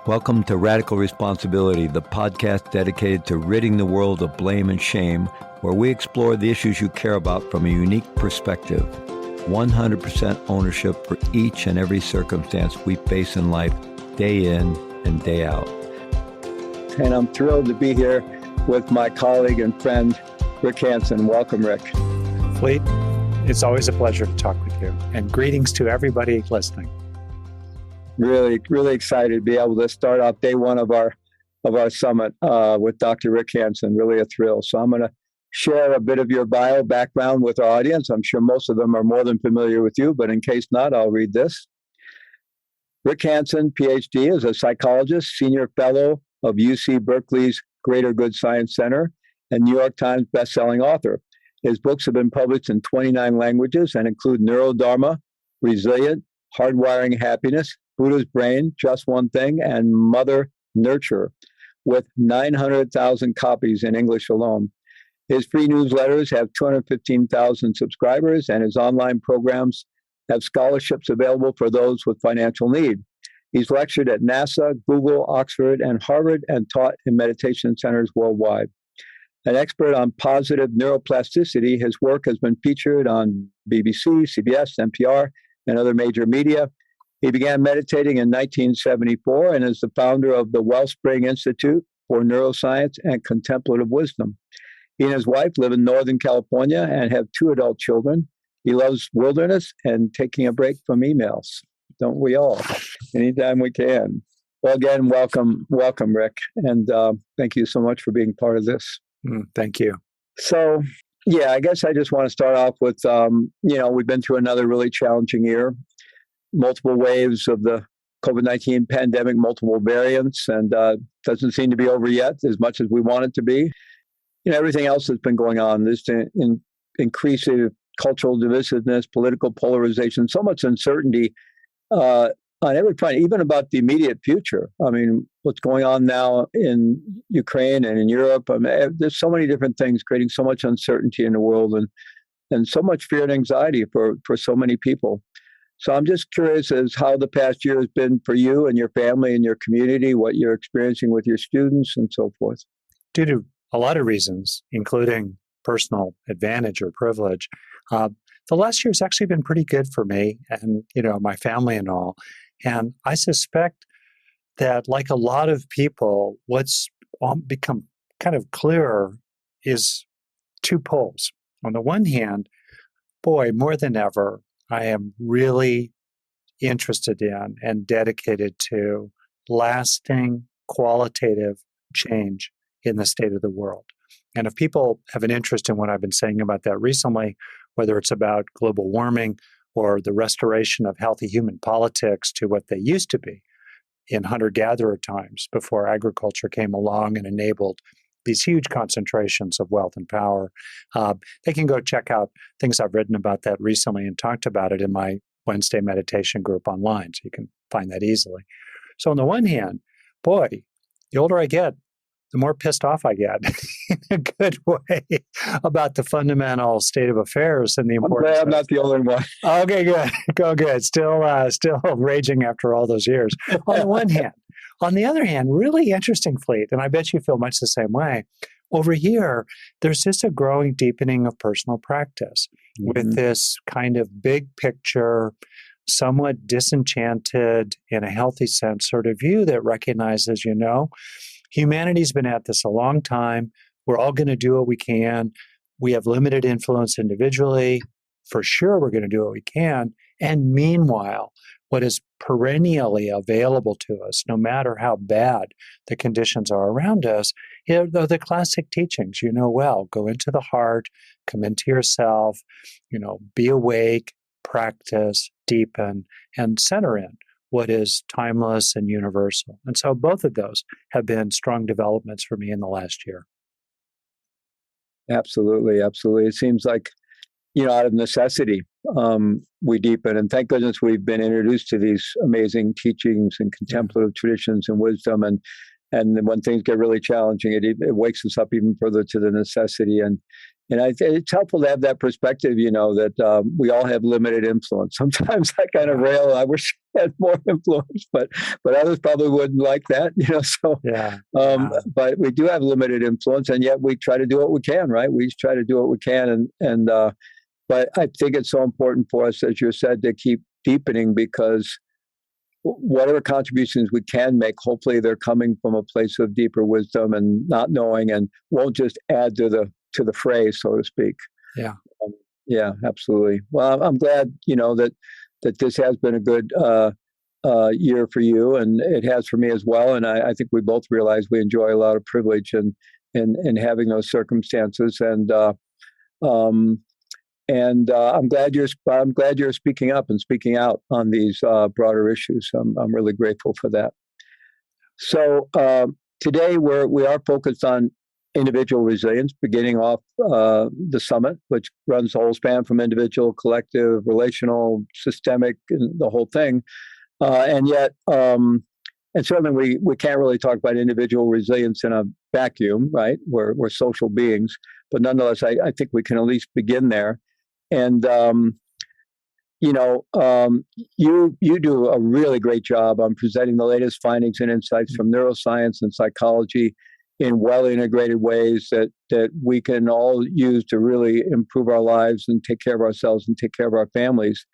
Welcome to Radical Responsibility, the podcast dedicated to ridding the world of blame and shame, where we explore the issues you care about from a unique perspective. 100% ownership for each and every circumstance we face in life, day in and day out. And I'm thrilled to be here with my colleague and friend, Rick Hanson. Welcome, Rick. Fleet, it's always a pleasure to talk with you. And greetings to everybody listening. Really excited to be able to start off day one of our summit with Dr. Rick Hanson. Really a thrill. So I'm going to share a bit of your bio background with our audience. I'm sure most of them are more than familiar with you, but in case not, I'll read this. Rick Hanson, PhD, is a psychologist, senior fellow of UC Berkeley's Greater Good Science Center, and New York Times bestselling author. His books have been published in 29 languages and include NeuroDharma, Resilient, Hardwiring Happiness, Buddha's Brain, Just One Thing, and Mother Nurture, with 900,000 copies in English alone. His free newsletters have 215,000 subscribers, and his online programs have scholarships available for those with financial need. He's lectured at NASA, Google, Oxford, and Harvard, and taught in meditation centers worldwide. An expert on positive neuroplasticity, his work has been featured on BBC, CBS, NPR, and other major media. He began meditating in 1974 and is the founder of the Wellspring Institute for Neuroscience and Contemplative Wisdom. He and his wife live in Northern California and have 2 adult children. He loves wilderness and taking a break from emails. Don't we all? Anytime we can. Well, again, welcome, Rick. And thank you so much for being part of this. Thank you. So, yeah, I guess I just want to start off with, we've been through another really challenging year. Multiple waves of the COVID-19 pandemic, multiple variants, and doesn't seem to be over yet as much as we want it to be. Everything else that's been going on, this increasing cultural divisiveness, political polarization, so much uncertainty on every front, even about the immediate future. I mean, what's going on now in Ukraine and in Europe, there's so many different things creating so much uncertainty in the world and so much fear and anxiety for so many people. So I'm just curious as how the past year has been for you and your family and your community, what you're experiencing with your students and so forth. Due to a lot of reasons, including personal advantage or privilege, the last year has actually been pretty good for me and, my family and all. And I suspect that, like a lot of people, what's become kind of clearer is 2 poles. On the one hand, boy, more than ever, I am really interested in and dedicated to lasting qualitative change in the state of the world. And if people have an interest in what I've been saying about that recently, whether it's about global warming or the restoration of healthy human politics to what they used to be in hunter-gatherer times before agriculture came along and enabled these huge concentrations of wealth and power. They can go check out things I've written about that recently and talked about it in my Wednesday meditation group online, so you can find that easily. So on the one hand, boy, the older I get, the more pissed off I get in a good way about the fundamental state of affairs and the importance. I'm not the only one. Okay, good. Go good. Still raging after all those years. On the one hand. On the other hand, really interesting, Fleet, and I bet you feel much the same way. Over here, there's just a growing deepening of personal practice with this kind of big picture, somewhat disenchanted, in a healthy sense, sort of view that recognizes, humanity's been at this a long time. We're all going to do what we can. We have limited influence individually. For sure, we're going to do what we can. And meanwhile, what is perennially available to us, no matter how bad the conditions are around us, are the classic teachings, well. Go into the heart, come into yourself, be awake, practice, deepen, and center in what is timeless and universal. And so both of those have been strong developments for me in the last year. Absolutely. It seems like, out of necessity, we deepen. And thank goodness we've been introduced to these amazing teachings and contemplative traditions and wisdom. And And then when things get really challenging, it wakes us up even further to the necessity. And it's helpful to have that perspective, that we all have limited influence. Sometimes I kind of rail, I wish I had more influence, but others probably wouldn't like that, So, but we do have limited influence, and yet we try to do what we can, right? We try to do what we can, but I think it's so important for us, as you said, to keep deepening, because whatever contributions we can make, hopefully they're coming from a place of deeper wisdom and not knowing, and won't just add to the fray, so to speak. Yeah, absolutely. Well, I'm glad, that this has been a good year for you, and it has for me as well. And I think we both realize we enjoy a lot of privilege in having those circumstances. And I'm glad you're speaking up and speaking out on these broader issues. I'm really grateful for that. So today we are focused on individual resilience, beginning off the summit, which runs the whole span from individual, collective, relational, systemic, and the whole thing. And yet, and certainly we can't really talk about individual resilience in a vacuum, right? We're social beings, but nonetheless, I think we can at least begin there. And you do a really great job on presenting the latest findings and insights from neuroscience and psychology in well-integrated ways that we can all use to really improve our lives and take care of ourselves and take care of our families.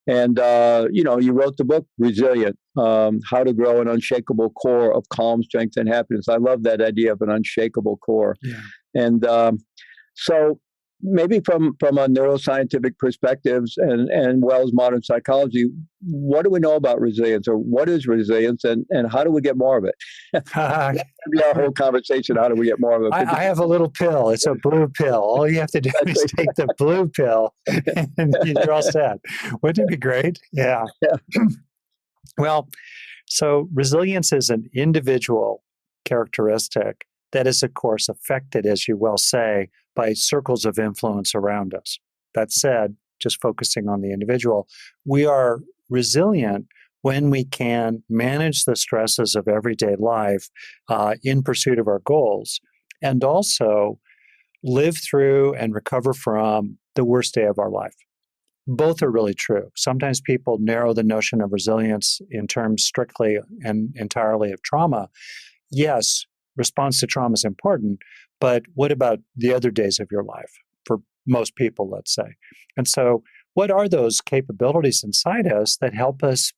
And, you wrote the book, Resilient, How to Grow an Unshakable Core of Calm, Strength, and Happiness. I love that idea of an unshakable core. Yeah. And so maybe from a neuroscientific perspectives and Wells' modern psychology, what do we know about resilience, or what is resilience, and how do we get more of it? That'd be our whole conversation. How do we get more of it? I have a little pill. It's a blue pill. All you have to do is take the blue pill and you're all set. Wouldn't it be great? Yeah. Well, so resilience is an individual characteristic that is, of course, affected, as you well say, by circles of influence around us. That said, just focusing on the individual, we are resilient when we can manage the stresses of everyday life in pursuit of our goals, and also live through and recover from the worst day of our life. Both are really true. Sometimes people narrow the notion of resilience in terms strictly and entirely of trauma. Yes, response to trauma is important, but what about the other days of your life for most people, let's say? And so what are those capabilities inside us that help us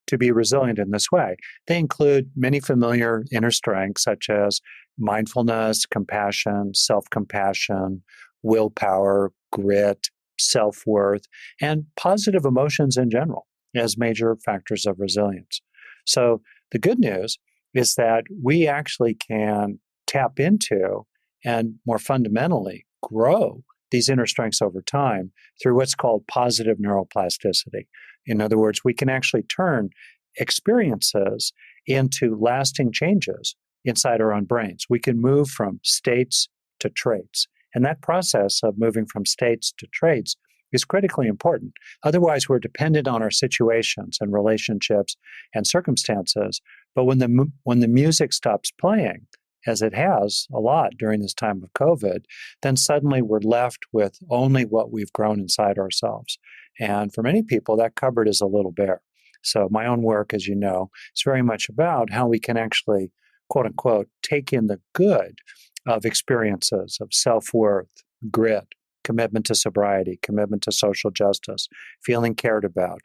to be resilient in this way? They include many familiar inner strengths, such as mindfulness, compassion, self-compassion, willpower, grit, self-worth, and positive emotions in general as major factors of resilience. So the good news is that we actually can tap into and more fundamentally grow these inner strengths over time through what's called positive neuroplasticity. In other words, we can actually turn experiences into lasting changes inside our own brains. We can move from states to traits. And that process of moving from states to traits is critically important. Otherwise, we're dependent on our situations and relationships and circumstances. But when the music stops playing, as it has a lot during this time of COVID, then suddenly we're left with only what we've grown inside ourselves. And for many people, that cupboard is a little bare. So my own work, as you know, is very much about how we can actually, quote unquote, take in the good of experiences of self-worth, grit, commitment to sobriety, commitment to social justice, feeling cared about,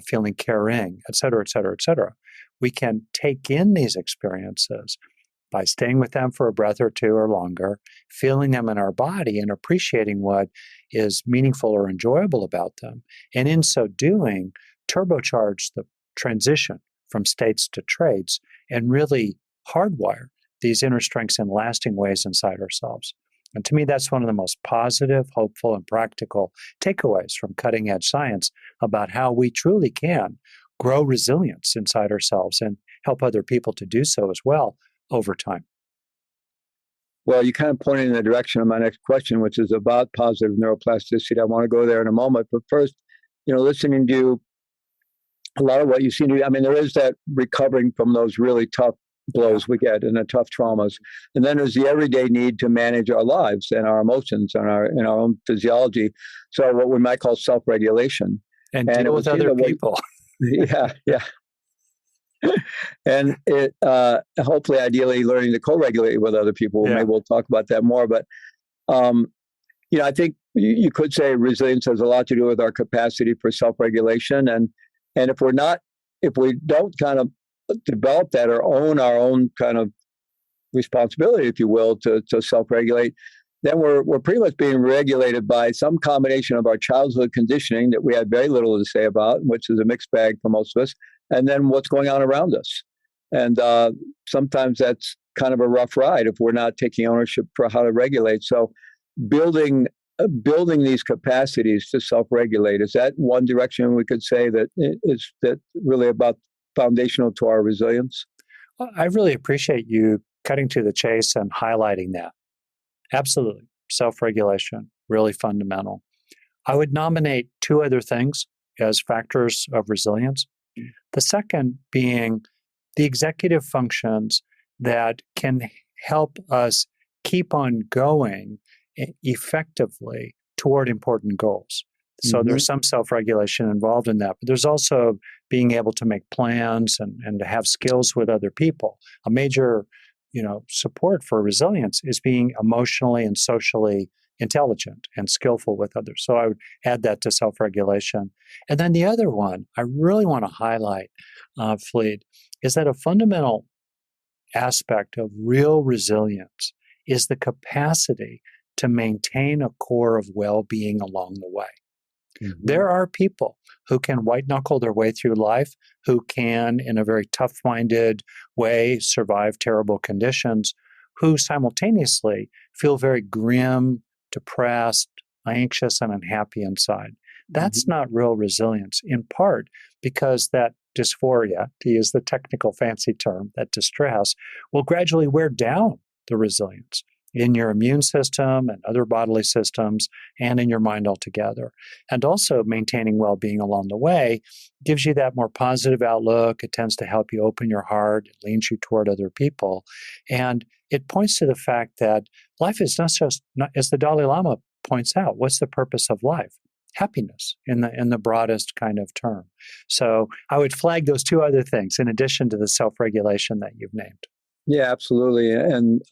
feeling caring, et cetera, et cetera, et cetera. We can take in these experiences by staying with them for a breath or two or longer, feeling them in our body and appreciating what is meaningful or enjoyable about them. And in so doing, turbocharge the transition from states to traits and really hardwire these inner strengths in lasting ways inside ourselves. And to me, that's one of the most positive, hopeful, and practical takeaways from cutting-edge science about how we truly can grow resilience inside ourselves and help other people to do so as well over time. Well, you kind of pointed in the direction of my next question, which is about positive neuroplasticity. I want to go there in a moment. But first, listening to you, a lot of what you seem to, there is that recovering from those really tough blows we get and the tough traumas. And then there's the everyday need to manage our lives and our emotions and our own physiology. So what we might call self-regulation. And deal with other people. Yeah, yeah. And it hopefully, ideally, learning to co-regulate with other people. Yeah. Maybe we'll talk about that more. But I think you could say resilience has a lot to do with our capacity for self-regulation. And if we don't kind of develop that or own our own kind of responsibility, if you will, to self-regulate, then we're pretty much being regulated by some combination of our childhood conditioning that we had very little to say about, which is a mixed bag for most of us, and then what's going on around us. And sometimes that's kind of a rough ride if we're not taking ownership for how to regulate. So building these capacities to self-regulate, is that one direction we could say that is that really about foundational to our resilience? Well, I really appreciate you cutting to the chase and highlighting that. Absolutely. Self-regulation, really fundamental. I would nominate two other things as factors of resilience. The second being the executive functions that can help us keep on going effectively toward important goals. So there's some self-regulation involved in that, but there's also being able to make plans and to have skills with other people. A major, support for resilience is being emotionally and socially intelligent and skillful with others. So I would add that to self-regulation. And then the other one I really want to highlight, Fleet, is that a fundamental aspect of real resilience is the capacity to maintain a core of well-being along the way. Mm-hmm. There are people who can white-knuckle their way through life, who can, in a very tough-minded way, survive terrible conditions, who simultaneously feel very grim, depressed, anxious, and unhappy inside. That's not real resilience, in part because that dysphoria, to use the technical fancy term, that distress, will gradually wear down the resilience in your immune system and other bodily systems and in your mind altogether. And also maintaining well-being along the way gives you that more positive outlook. It tends to help you open your heart. It leans you toward other people. And it points to the fact that life is not just, as the Dalai Lama points out, what's the purpose of life? Happiness in the broadest kind of term. So I would flag those two other things in addition to the self-regulation that you've named. Yeah, absolutely. And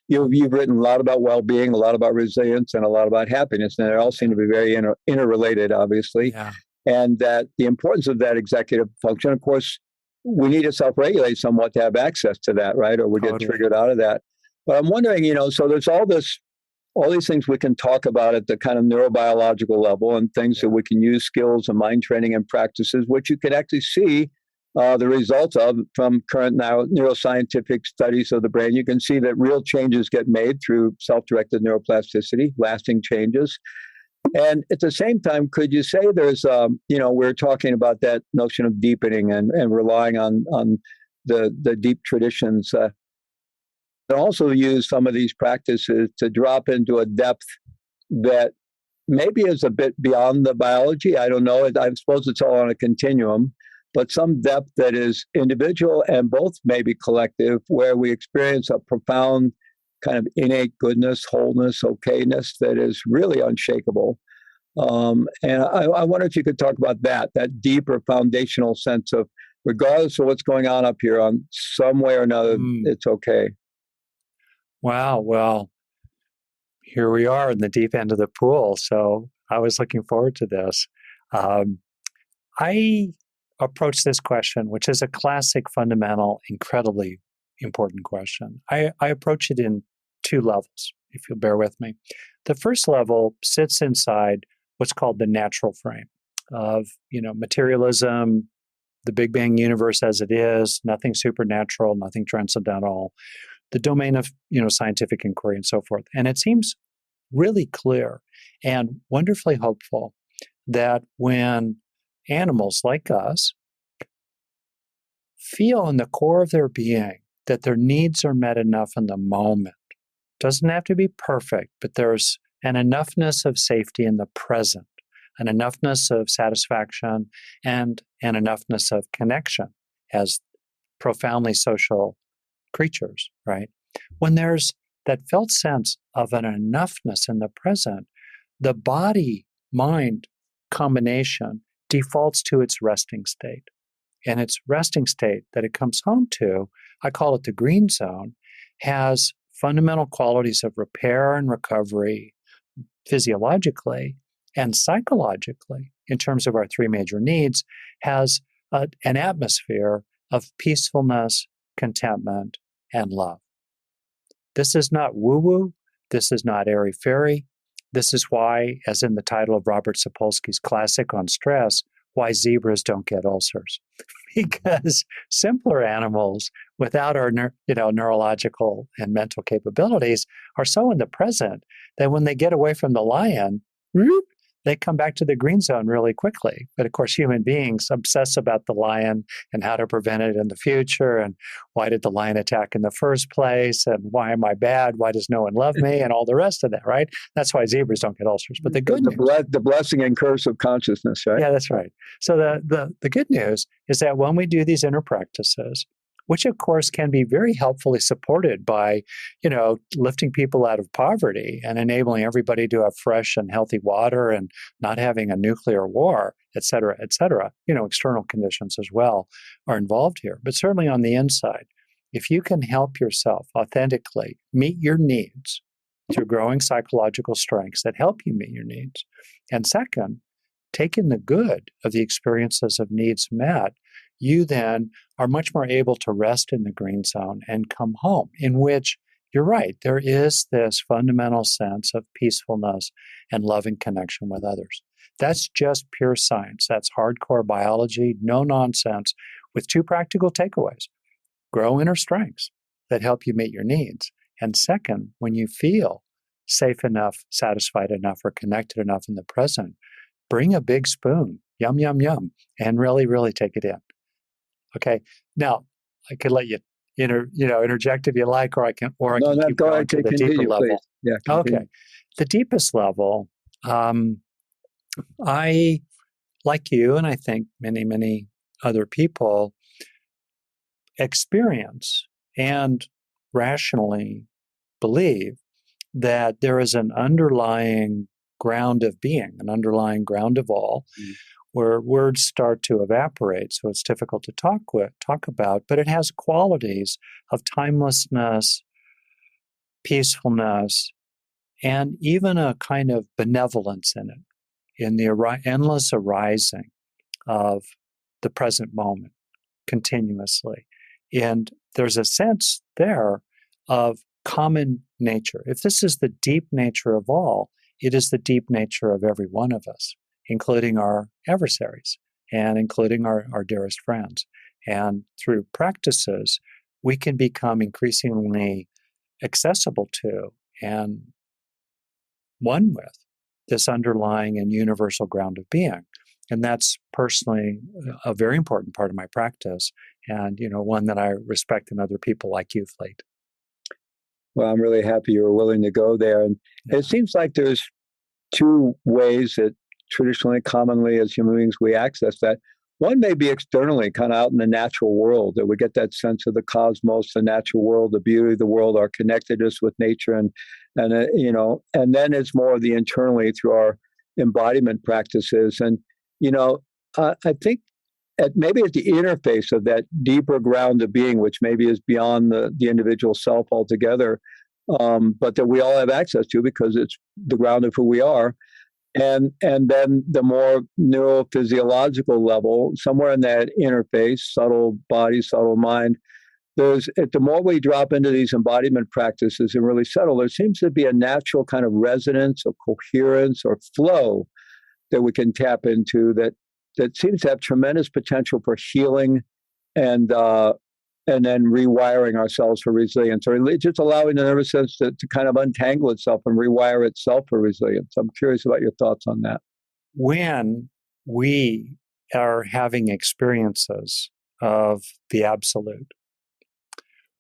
you've written a lot about well-being, a lot about resilience, and a lot about happiness. And they all seem to be very interrelated, obviously. Yeah. And that the importance of that executive function, of course, we need to self-regulate somewhat to have access to that, right? Or we get triggered out of that. But I'm wondering, so there's all these things we can talk about at the kind of neurobiological level and things that we can use, skills and mind training and practices, which you can actually see the results of from current neuroscientific studies of the brain. You can see that real changes get made through self-directed neuroplasticity, lasting changes. And at the same time, could you say there's, we're talking about that notion of deepening and relying on the deep traditions. And also use some of these practices to drop into a depth that maybe is a bit beyond the biology. I don't know. I suppose it's all on a continuum. But some depth that is individual and both maybe collective, where we experience a profound kind of innate goodness, wholeness, okayness that is really unshakable. And I wonder if you could talk about that deeper foundational sense of, regardless of what's going on up here, on some way or another, it's okay. Wow. Well, here we are in the deep end of the pool. So I was looking forward to this. I approach this question, which is a classic, fundamental, incredibly important question. I approach it in two levels, if you'll bear with me. The first level sits inside what's called the natural frame of, materialism, the Big Bang universe as it is, nothing supernatural, nothing transcendental, the domain of, scientific inquiry and so forth. And it seems really clear and wonderfully hopeful that when animals like us feel in the core of their being that their needs are met enough in the moment. Doesn't have to be perfect, but there's an enoughness of safety in the present, an enoughness of satisfaction, and an enoughness of connection as profoundly social creatures, right? When there's that felt sense of an enoughness in the present, the body-mind combination defaults to its resting state. And its resting state that it comes home to, I call it the green zone, has fundamental qualities of repair and recovery physiologically and psychologically, in terms of our three major needs, has an atmosphere of peacefulness, contentment, and love. This is not woo-woo. This is not airy-fairy. This is why, as in the title of Robert Sapolsky's classic on stress, why zebras don't get ulcers. Because simpler animals without our neurological and mental capabilities are so in the present that when they get away from the lion, they come back to the green zone really quickly. But of course, human beings obsess about the lion and how to prevent it in the future. And why did the lion attack in the first place? And why am I bad? Why does no one love me? And all the rest of that, right? That's why zebras don't get ulcers. But the good news, the blessing and curse of consciousness, right? Yeah, that's right. So the good news is that when we do these inner practices, which of course can be very helpfully supported by, lifting people out of poverty and enabling everybody to have fresh and healthy water and not having a nuclear war, et cetera, external conditions as well are involved here. But certainly on the inside, if you can help yourself authentically meet your needs through growing psychological strengths that help you meet your needs, and second, take in the good of the experiences of needs met, you then are much more able to rest in the green zone and come home, in which, you're right, there is this fundamental sense of peacefulness and loving connection with others. That's just pure science. That's hardcore biology, no nonsense, with two practical takeaways. Grow inner strengths that help you meet your needs. And second, when you feel safe enough, satisfied enough, or connected enough in the present, bring a big spoon, yum, yum, yum, and really, really take it in. Okay. Now, I could let you interject if you like, or I can keep going to the deeper level. Please. Yeah. Continue. Okay. The deepest level, I, like you, and I think many, many other people, experience and rationally believe that there is an underlying ground of being, an underlying ground of all, where words start to evaporate, so it's difficult to talk about, but it has qualities of timelessness, peacefulness, and even a kind of benevolence in it, in the endless arising of the present moment continuously. And there's a sense there of common nature. If this is the deep nature of all, it is the deep nature of every one of us, including our adversaries and including our dearest friends. And through practices, we can become increasingly accessible to and one with this underlying and universal ground of being. And that's personally a very important part of my practice, and one that I respect in other people like you, Fleet. Well, I'm really happy you were willing to go there. And it seems like there's two ways that traditionally, commonly as human beings, we access that. One may be externally, kind of out in the natural world, that we get that sense of the cosmos, the natural world, the beauty of the world, our connectedness with nature, and then it's more the internally through our embodiment practices. And I think maybe at the interface of that deeper ground of being, which maybe is beyond the individual self altogether, but that we all have access to because it's the ground of who we are. And then the more neurophysiological level, somewhere in that interface, subtle body, subtle mind, the more we drop into these embodiment practices and really settle, there seems to be a natural kind of resonance or coherence or flow that we can tap into that seems to have tremendous potential for healing and then rewiring ourselves for resilience, or just allowing the nervous system to kind of untangle itself and rewire itself for resilience. I'm curious about your thoughts on that. When we are having experiences of the absolute,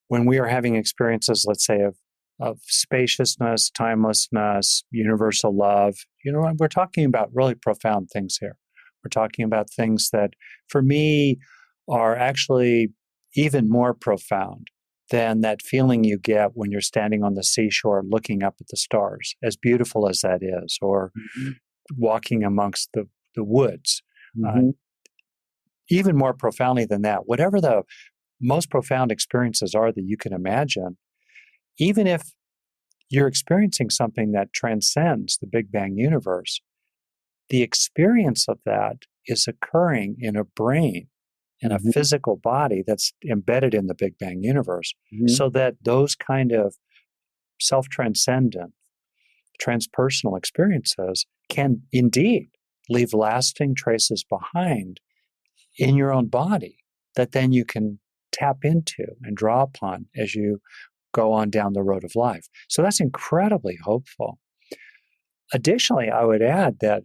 when we are having experiences, let's say, of spaciousness, timelessness, universal love, we're talking about really profound things here. We're talking about things that, for me, are actually even more profound than that feeling you get when you're standing on the seashore looking up at the stars, as beautiful as that is, or walking amongst the woods. Mm-hmm. Even more profoundly than that, whatever the most profound experiences are that you can imagine, even if you're experiencing something that transcends the Big Bang universe, the experience of that is occurring in a brain, in a physical body that's embedded in the Big Bang universe, so that those kind of self-transcendent, transpersonal experiences can indeed leave lasting traces behind in your own body that then you can tap into and draw upon as you go on down the road of life. So that's incredibly hopeful. Additionally, I would add that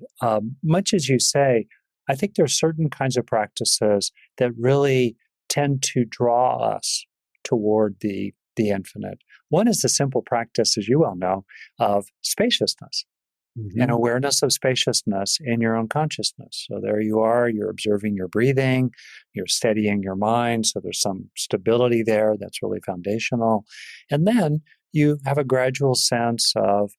much as you say, I think there are certain kinds of practices that really tend to draw us toward the infinite. One is the simple practice, as you well know, of spaciousness and awareness of spaciousness in your own consciousness. So there you are, you're observing your breathing, you're steadying your mind, so there's some stability there that's really foundational. And then you have a gradual sense of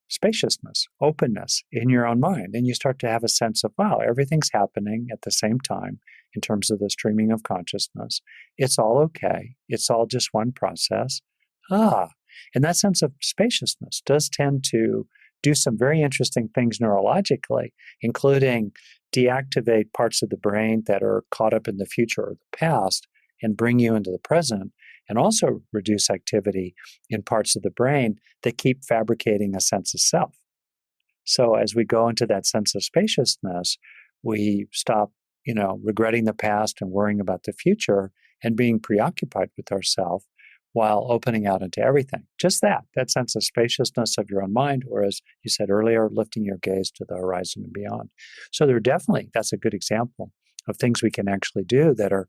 spaciousness, openness in your own mind. And you start to have a sense of, wow, everything's happening at the same time in terms of the streaming of consciousness. It's all okay. It's all just one process. And that sense of spaciousness does tend to do some very interesting things neurologically, including deactivate parts of the brain that are caught up in the future or the past and bring you into the present, and also reduce activity in parts of the brain that keep fabricating a sense of self. So as we go into that sense of spaciousness, we stop, regretting the past and worrying about the future and being preoccupied with ourselves while opening out into everything. Just that sense of spaciousness of your own mind, or as you said earlier, lifting your gaze to the horizon and beyond. So that's a good example of things we can actually do that are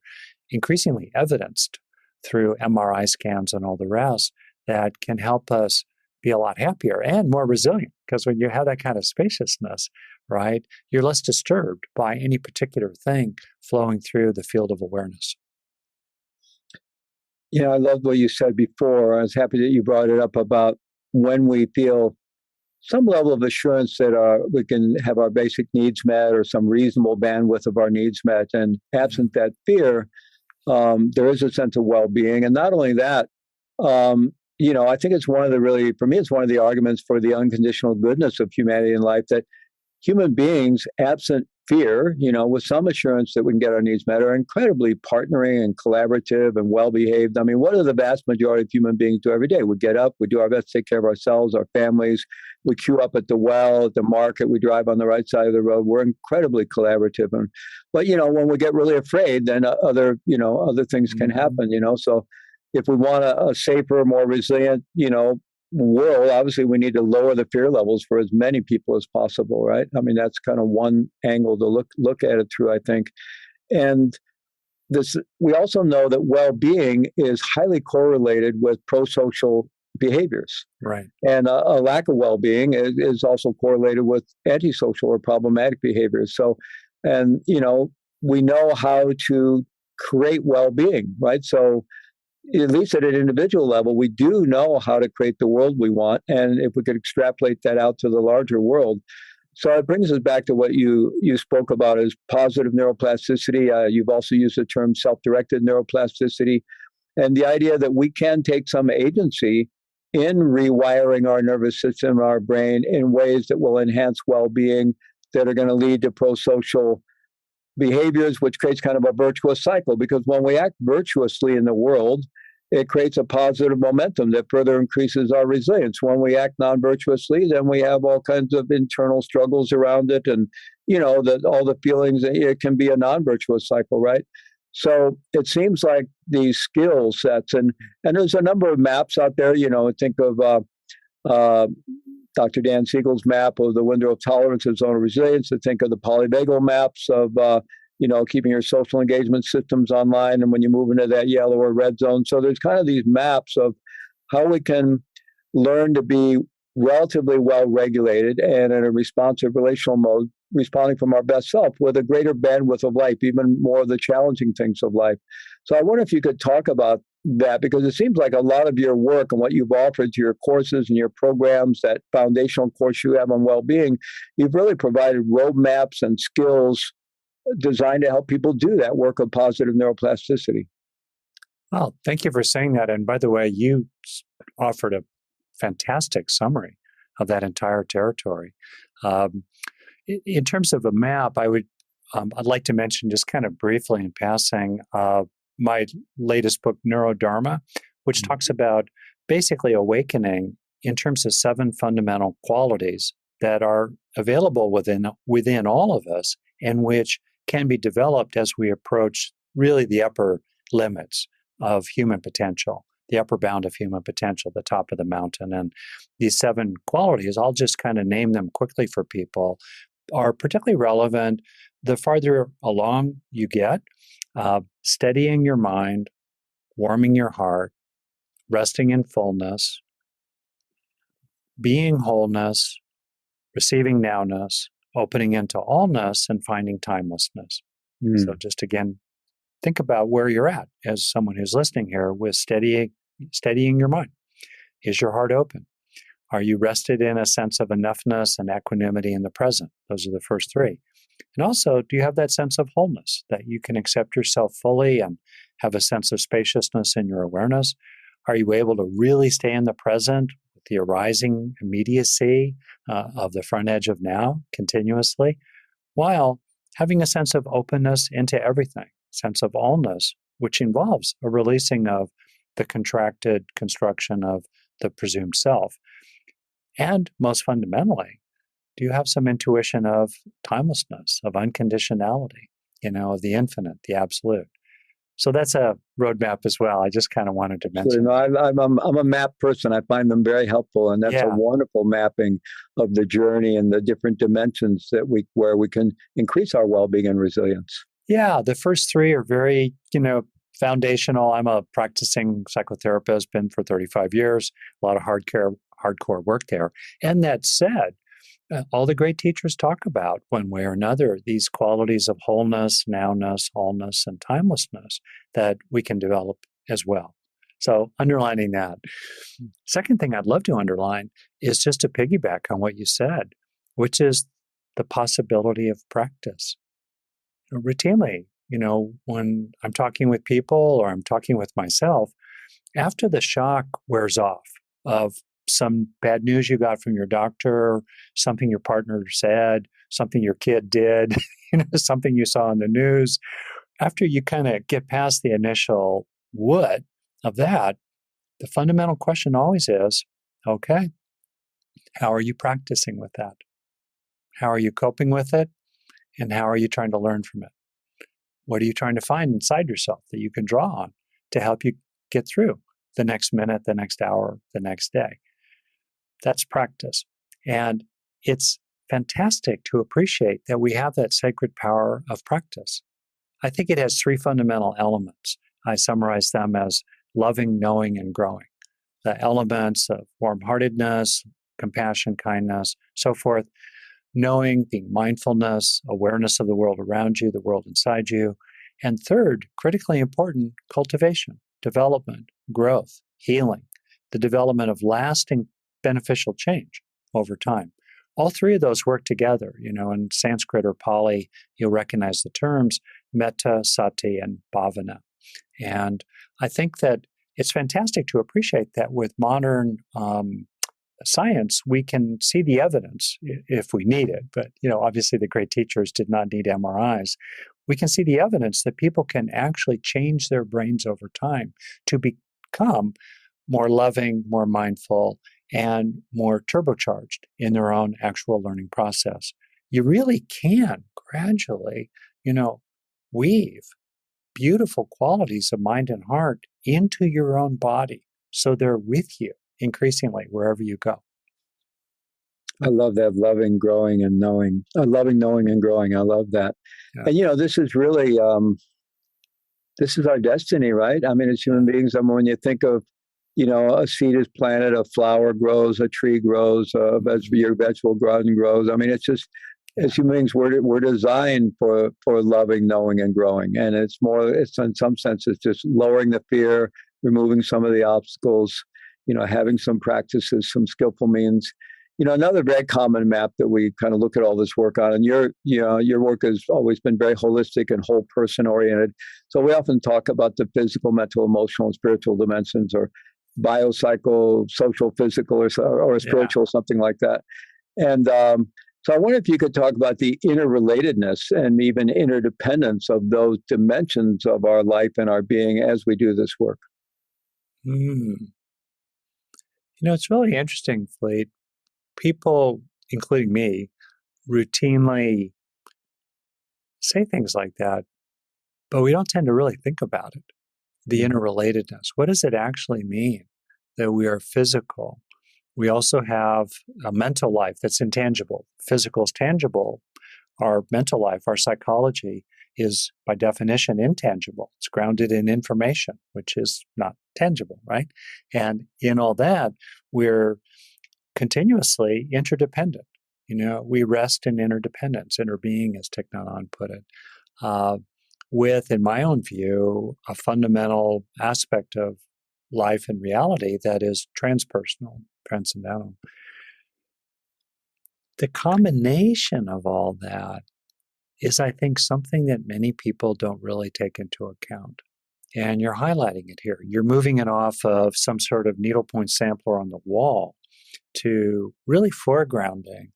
increasingly evidenced through MRI scans and all the rest that can help us be a lot happier and more resilient. Because when you have that kind of spaciousness, right, you're less disturbed by any particular thing flowing through the field of awareness. Yeah, I loved what you said before. I was happy that you brought it up about when we feel some level of assurance that we can have our basic needs met or some reasonable bandwidth of our needs met. And absent that fear, there is a sense of well-being. And not only that, I think it's for me, it's one of the arguments for the unconditional goodness of humanity in life, that human beings, absent fear, with some assurance that we can get our needs met, are incredibly partnering and collaborative and well-behaved. I mean, what do the vast majority of human beings do every day? We get up, we do our best to take care of ourselves, our families, we queue up at the well, at the market, we drive on the right side of the road. We're incredibly collaborative. But when we get really afraid, then other things can happen, So if we want a safer, more resilient, world, obviously we need to lower the fear levels for as many people as possible, right? I mean, that's kind of one angle to look at it through, I think. And we also know that well-being is highly correlated with pro-social behaviors. Right. And a lack of well-being is also correlated with antisocial or problematic behaviors. So, we know how to create well-being, right? So at least at an individual level, we do know how to create the world we want. And if we could extrapolate that out to the larger world. So it brings us back to what you spoke about as positive neuroplasticity. You've also used the term self-directed neuroplasticity. And the idea that we can take some agency in rewiring our nervous system, our brain, in ways that will enhance well-being, that are going to lead to pro-social behaviors, which creates kind of a virtuous cycle. Because when we act virtuously in the world, it creates a positive momentum that further increases our resilience. When we act non-virtuously, then we have all kinds of internal struggles around it, and all the feelings. It can be a non-virtuous cycle, right? So it seems like these skill sets, and there's a number of maps out there. Think of Dr. Dan Siegel's map of the window of tolerance and zone of resilience. To think of the polyvagal maps of keeping your social engagement systems online, and when you move into that yellow or red zone. So there's kind of these maps of how we can learn to be relatively well regulated and in a responsive relational mode, responding from our best self with a greater bandwidth of life, even more of the challenging things of life. So I wonder if you could talk about that, because it seems like a lot of your work and what you've offered to your courses and your programs, that foundational course you have on well-being, you've really provided roadmaps and skills designed to help people do that work of positive neuroplasticity. Well, thank you for saying that. And by the way, you offered a fantastic summary of that entire territory. In terms of a map, I'd like to mention just kind of briefly in passing my latest book, NeuroDharma, which talks about basically awakening in terms of 7 fundamental qualities that are available within all of us, and which can be developed as we approach really the upper limits of human potential, the upper bound of human potential, the top of the mountain. And these 7 qualities, I'll just kind of name them quickly for people, are particularly relevant the farther along you get. Steadying your mind, warming your heart, resting in fullness, being wholeness, receiving nowness, opening into allness, and finding timelessness. So just again, think about where you're at as someone who's listening here with steadying your mind. Is your heart open? Are you rested in a sense of enoughness and equanimity in the present? Those are the first 3. And also, do you have that sense of wholeness, that you can accept yourself fully and have a sense of spaciousness in your awareness? Are you able to really stay in the present with the arising immediacy of the front edge of now continuously, while having a sense of openness into everything, sense of allness, which involves a releasing of the contracted construction of the presumed self? And most fundamentally, do you have some intuition of timelessness, of unconditionality, of the infinite, the absolute? So that's a roadmap as well. I just kind of wanted to mention. So, I'm a map person. I find them very helpful, and that's a wonderful mapping of the journey and the different dimensions where we can increase our well-being and resilience. Yeah, the first 3 are very, foundational. I'm a practicing psychotherapist, been for 35 years, a lot of hardcore work there. And that said, all the great teachers talk about, one way or another, these qualities of wholeness, nowness, allness, and timelessness that we can develop as well. So underlining that. Second thing I'd love to underline is just to piggyback on what you said, which is the possibility of practice. Routinely, when I'm talking with people or I'm talking with myself, after the shock wears off of some bad news you got from your doctor, something your partner said, something your kid did, something you saw on the news, after you kind of get past the initial what of that, the fundamental question always is, okay, how are you practicing with that? How are you coping with it? And how are you trying to learn from it? What are you trying to find inside yourself that you can draw on to help you get through the next minute, the next hour, the next day? That's practice. And it's fantastic to appreciate that we have that sacred power of practice. I think it has 3 fundamental elements. I summarize them as loving, knowing, and growing. The elements of warm-heartedness, compassion, kindness, so forth. Knowing, being mindfulness, awareness of the world around you, the world inside you. And third, critically important, cultivation, development, growth, healing, the development of lasting beneficial change over time. All 3 of those work together. In Sanskrit or Pali, you'll recognize the terms metta, sati, and bhavana. And I think that it's fantastic to appreciate that with modern science, we can see the evidence if we need it. But, obviously the great teachers did not need MRIs. We can see the evidence that people can actually change their brains over time to become more loving, more mindful, and more turbocharged in their own actual learning process. You really can gradually, weave beautiful qualities of mind and heart into your own body so they're with you increasingly wherever you go. I love that, loving, growing, and knowing. Loving, knowing, and growing. I love that. Yeah. And, this is really, this is our destiny, right? I mean, as human beings, when you think of, a seed is planted, a flower grows, a tree grows, your vegetable garden grows. I mean, it's just, as human beings, we're designed for loving, knowing, and growing. And it's in some sense, it's just lowering the fear, removing some of the obstacles, having some practices, some skillful means. Another very common map that we kind of look at all this work on, and your work has always been very holistic and whole person oriented. So we often talk about the physical, mental, emotional, and spiritual dimensions, or biopsycho, social, physical, or spiritual, something like that. And so I wonder if you could talk about the interrelatedness and even interdependence of those dimensions of our life and our being as we do this work. It's really interesting, Fleet. People, including me, routinely say things like that, but we don't tend to really think about it. The interrelatedness. What does it actually mean that we are physical? We also have a mental life that's intangible. Physical is tangible. Our mental life, our psychology, is by definition intangible. It's grounded in information, which is not tangible, right? And in all that, we're continuously interdependent. We rest in interdependence, interbeing, as Thich Nhat Hanh put it, with, in my own view, a fundamental aspect of life and reality that is transpersonal, transcendental. The combination of all that is, I think, something that many people don't really take into account. And you're highlighting it here. You're moving it off of some sort of needlepoint sampler on the wall to really foregrounding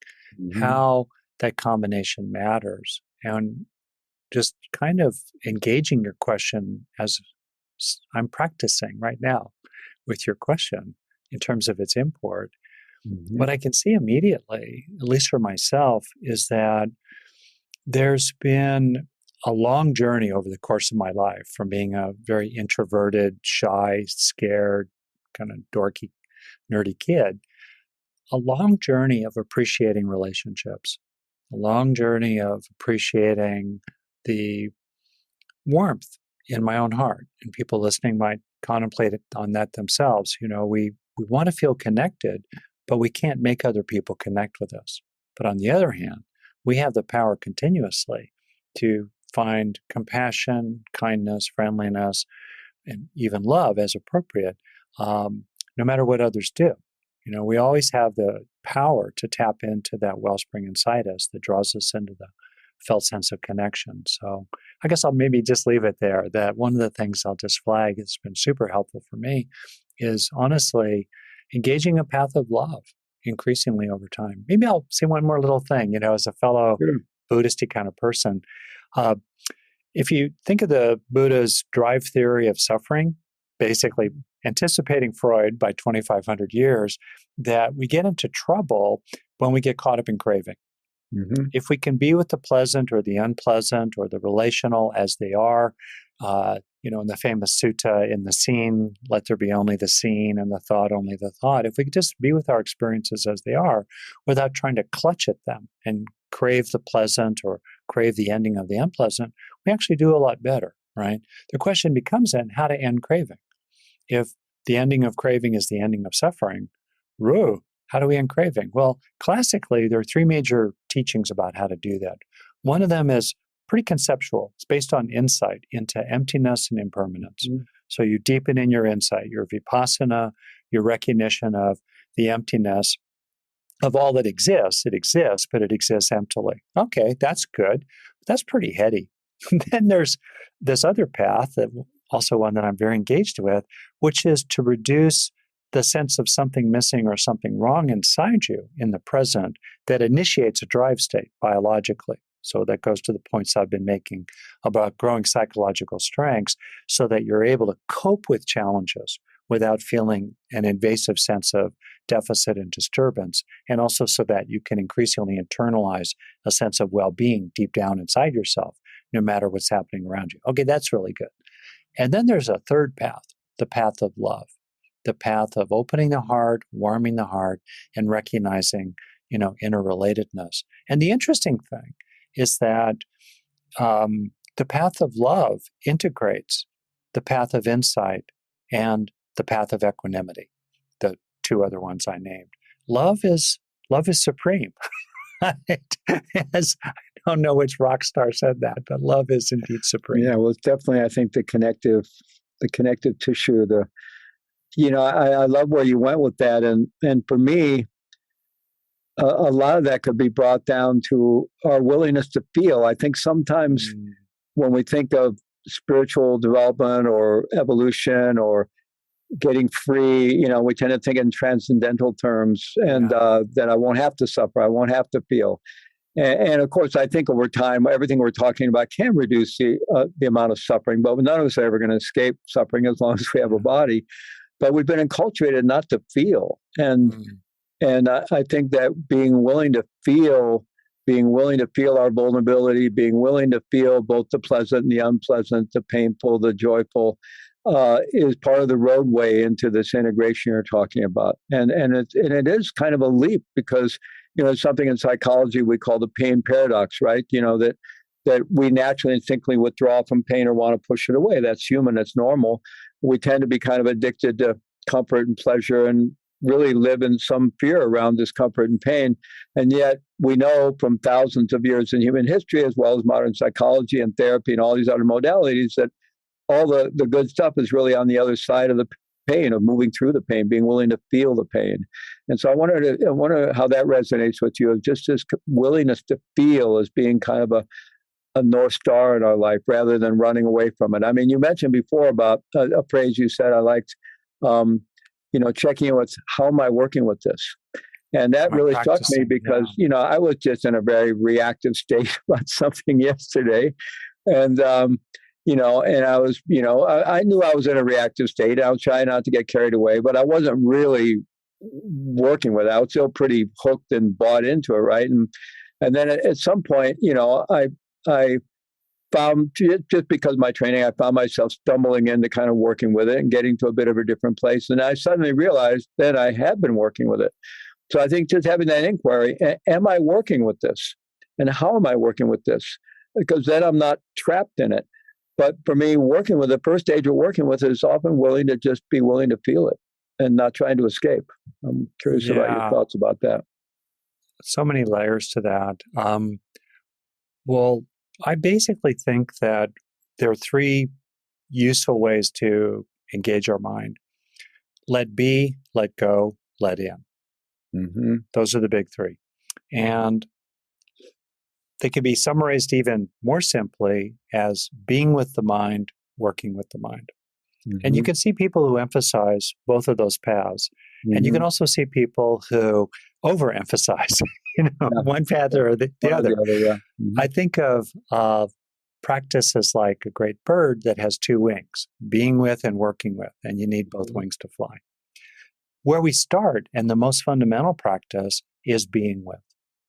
how that combination matters, and just kind of engaging your question as I'm practicing right now with your question in terms of its import. What I can see immediately, at least for myself, is that there's been a long journey over the course of my life from being a very introverted, shy, scared, kind of dorky, nerdy kid, a long journey of appreciating relationships, a long journey of appreciating the warmth in my own heart. And people listening might contemplate it on that themselves. We want to feel connected, but we can't make other people connect with us. But on the other hand, we have the power continuously to find compassion, kindness, friendliness, and even love as appropriate, no matter what others do. We always have the power to tap into that wellspring inside us that draws us into the felt sense of connection. So I guess I'll maybe just leave it there, that one of the things I'll just flag that's been super helpful for me is honestly engaging a path of love increasingly over time. Maybe I'll say one more little thing, as a fellow Buddhist-y kind of person. If you think of the Buddha's drive theory of suffering, basically anticipating Freud by 2,500 years, that we get into trouble when we get caught up in craving. If we can be with the pleasant or the unpleasant or the relational as they are, in the famous sutta, in the scene, let there be only the scene, and the thought only the thought. If we could just be with our experiences as they are without trying to clutch at them and crave the pleasant or crave the ending of the unpleasant, we actually do a lot better, right? The question becomes then how to end craving. If the ending of craving is the ending of suffering, how do we end craving? Well, classically, there are three major teachings about how to do that. One of them is pretty conceptual. It's based on insight into emptiness and impermanence. So you deepen in your insight, your vipassana, your recognition of the emptiness of all that exists. It exists, but it exists emptily. Okay, that's good. But that's pretty heady. Then there's this other path, that also one that I'm very engaged with, which is to reduce the sense of something missing or something wrong inside you in the present that initiates a drive state biologically. So that goes to the points I've been making about growing psychological strengths so that you're able to cope with challenges without feeling an invasive sense of deficit and disturbance, and also so that you can increasingly internalize a sense of well-being deep down inside yourself, no matter what's happening around you. Okay, that's really good. And then there's a third path, the path of love, the path of opening the heart, warming the heart, and recognizing, interrelatedness. And the interesting thing is that the path of love integrates the path of insight and the path of equanimity, the two other ones I named. Love is supreme. As I don't know which rock star said that, but love is indeed supreme. Yeah, well, it's definitely, I think, the connective connective tissue. I love where you went with that, and for me, a lot of that could be brought down to our willingness to feel. I think sometimes when we think of spiritual development or evolution or getting free, we tend to think in transcendental terms, and that I won't have to suffer, I won't have to feel. And of course, I think over time, everything we're talking about can reduce the amount of suffering, but none of us are ever going to escape suffering as long as we have a body. But we've been enculturated not to feel. And I think that being willing to feel our vulnerability, being willing to feel both the pleasant and the unpleasant, the painful, the joyful, is part of the roadway into this integration you're talking about. And it is kind of a leap because, something in psychology we call the pain paradox, right? That we naturally instinctively withdraw from pain or want to push it away. That's human, that's normal. We tend to be kind of addicted to comfort and pleasure and really live in some fear around discomfort and pain. And yet we know from thousands of years in human history, as well as modern psychology and therapy and all these other modalities, that all the good stuff is really on the other side of the pain, of moving through the pain, being willing to feel the pain. And so I wonder how that resonates with you, of just this willingness to feel as being kind of a North Star in our life rather than running away from it. I mean, you mentioned before about a phrase you said I liked, checking in with, how am I working with this? And that really struck me because, I was just in a very reactive state about something yesterday. And, and I was, I knew I was in a reactive state. I was trying not to get carried away, but I wasn't really working with it. I was still pretty hooked and bought into it, right? And then at some point, I found, just because of my training, I found myself stumbling into kind of working with it and getting to a bit of a different place. And I suddenly realized that I had been working with it. So I think just having that inquiry, am I working with this? And how am I working with this? Because then I'm not trapped in it. But for me, working with the first stage of working with it is often be willing to feel it and not trying to escape. I'm curious about your thoughts about that. So many layers to that. Well, I basically think that there are three useful ways to engage our mind. Let be, let go, let in. Mm-hmm. Those are the big three. And they can be summarized even more simply as being with the mind, working with the mind. Mm-hmm. And you can see people who emphasize both of those paths. Mm-hmm. And you can also see people who overemphasize, one path or the other. Mm-hmm. I think of practice as like a great bird that has two wings, being with and working with, and you need both wings to fly. Where we start, and the most fundamental practice, is being with.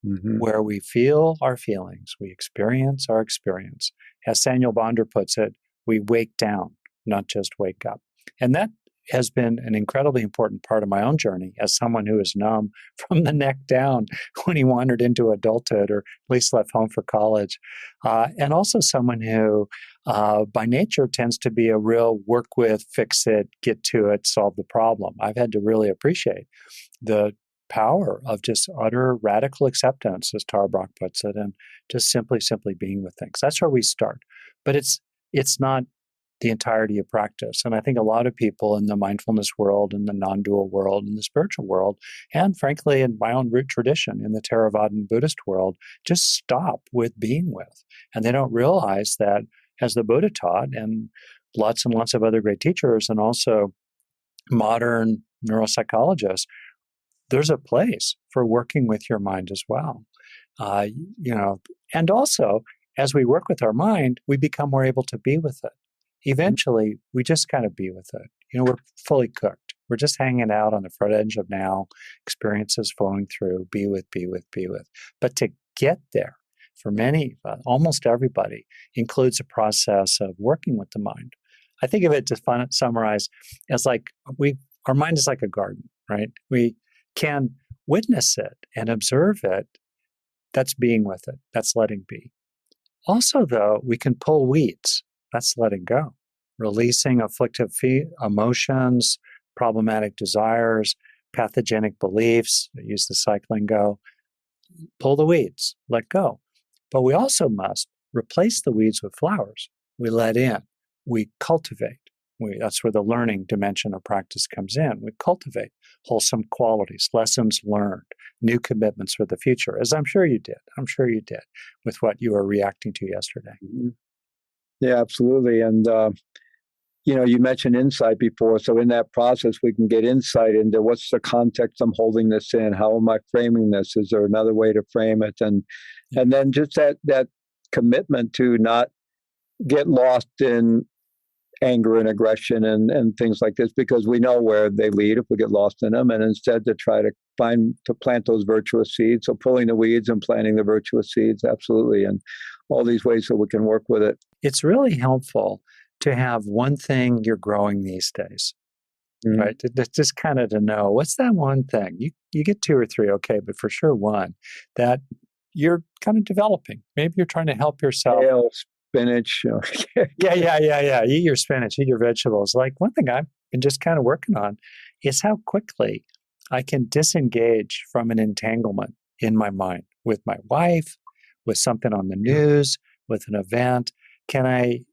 Mm-hmm. Where we feel our feelings, we experience our experience. As Samuel Bonder puts it, we wake down, not just wake up. And that has been an incredibly important part of my own journey as someone who is numb from the neck down when he wandered into adulthood, or at least left home for college. And also someone who, by nature, tends to be a real work with, fix it, get to it, solve the problem. I've had to really appreciate the power of just utter radical acceptance, as Tara Brach puts it, and just simply being with things. That's where we start. But it's not the entirety of practice. And I think a lot of people in the mindfulness world, in the non-dual world, in the spiritual world, and frankly, in my own root tradition, in the Theravadan Buddhist world, just stop with being with. And they don't realize that, as the Buddha taught, and lots of other great teachers, and also modern neuropsychologists, there's a place for working with your mind as well. And also, as we work with our mind, we become more able to be with it. Eventually, we just kind of be with it. We're fully cooked. We're just hanging out on the front edge of now, experiences flowing through, be with. But to get there, for many, almost everybody, includes a process of working with the mind. I think of it, to summarize, as like our mind is like a garden, right? We can witness it and observe it. That's being with it. That's letting be. Also, though, we can pull weeds. That's letting go. Releasing afflictive emotions, problematic desires, pathogenic beliefs, use the psych lingo. Pull the weeds, let go. But we also must replace the weeds with flowers. We let in, we cultivate, That's where the learning dimension of practice comes in. We cultivate wholesome qualities, lessons learned, new commitments for the future, as I'm sure you did. I'm sure you did with what you were reacting to yesterday. Yeah, absolutely. And, you mentioned insight before. So in that process, we can get insight into what's the context I'm holding this in? How am I framing this? Is there another way to frame it? And then just that commitment to not get lost in anger and aggression and things like this, because we know where they lead if we get lost in them, and instead to try to plant those virtuous seeds. So pulling the weeds and planting the virtuous seeds, absolutely, and all these ways so we can work with it. It's really helpful to have one thing you're growing these days, right? Just kind of to know, what's that one thing? You get two or three, okay, but for sure one that you're kind of developing. Maybe you're trying to help yourself. Kale, spinach. Yeah. Eat your spinach, eat your vegetables. Like, one thing I've been just kind of working on is how quickly I can disengage from an entanglement in my mind with my wife, with something on the news, with an event. Can I,